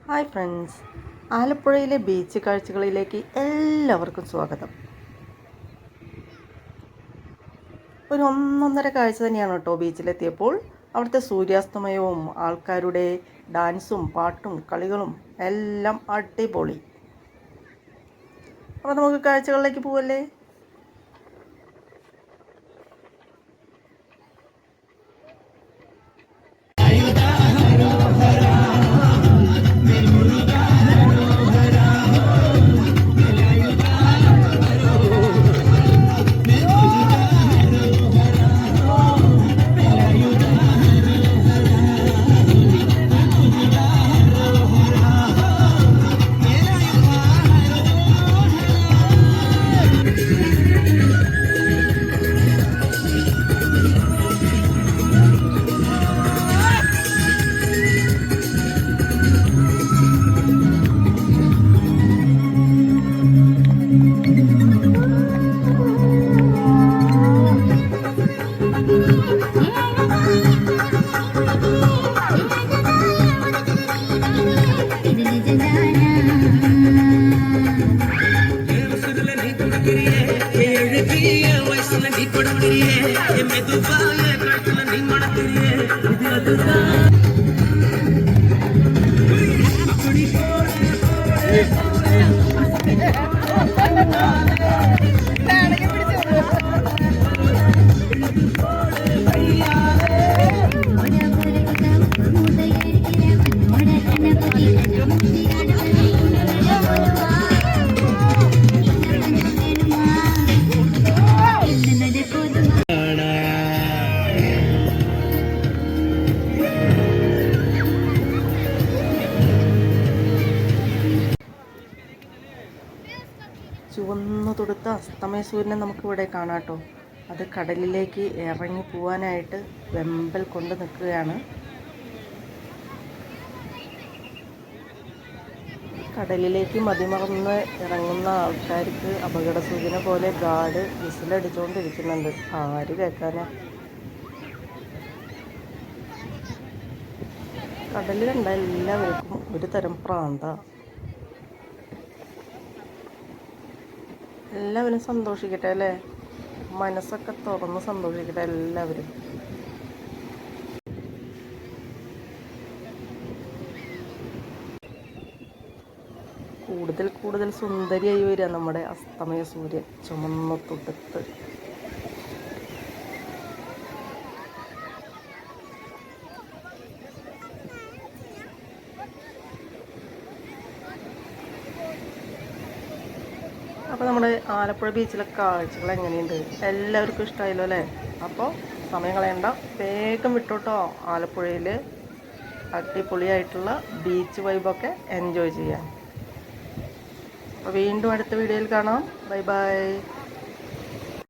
Hi friends, ആലപ്പുഴയിലെ beach കാഴ്ചകളിലേക്ക് എല്ലാവർക്കും സ്വാഗതം. ഒരു ഒന്നൊന്നര കാഴ്ച തന്നെയാണ് കേട്ടോ ബീച്ചിലെത്തിയപ്പോൾ. അവിടുത്തെ സൂര്യാസ്തമയവും ആൾക്കാരുടെ ഡാൻസും പാട്ടും കളികളും എല്ലാം അടിപൊളി. അപ്പോൾ നമുക്ക് കാഴ്ചകളിലേക്ക് പോവല്ലേ. ചുവന്നു തൊടുത്ത അസ്തമയ സൂര്യനെ നമുക്കിവിടെ കാണാം കേട്ടോ. അത് കടലിലേക്ക് ഇറങ്ങി പോവാനായിട്ട് വെമ്പൽ കൊണ്ട് നിൽക്കുകയാണ്. കടലിലേക്ക് മതിമറന്ന് ഇറങ്ങുന്ന ആൾക്കാർക്ക് അപകട സൂചന പോലെ ഗാർഡ് വിസിലടിച്ചുകൊണ്ടിരിക്കുന്നുണ്ട്. ആര് കേൾക്കാനാ. കടൽ കണ്ട എല്ലാവർക്കും ഒരു തരം പ്രാന്ത. എല്ലാവരും സന്തോഷിക്കട്ടെ അല്ലേ, മനസ്സൊക്കെ തുറന്ന് സന്തോഷിക്കട്ടെ എല്ലാവരും. കൂടുതൽ കൂടുതൽ സുന്ദരിയായി വരിക നമ്മുടെ അസ്തമയ സൂര്യൻ ചുമന്നു തൊടുത്ത്. അപ്പോൾ നമ്മുടെ ആലപ്പുഴ ബീച്ചിലെ കാഴ്ചകൾ എങ്ങനെയുണ്ട്? എല്ലാവർക്കും ഇഷ്ടമായല്ലോ അല്ലേ? അപ്പോൾ സമയം കളയണ്ട, വേഗം വിട്ടോട്ടോ. ആലപ്പുഴയിൽ അടിപൊളിയായിട്ടുള്ള ബീച്ച് വൈബൊക്കെ എൻജോയ് ചെയ്യാം. അപ്പോൾ വീണ്ടും അടുത്ത വീഡിയോയിൽ കാണാം. Bye bye.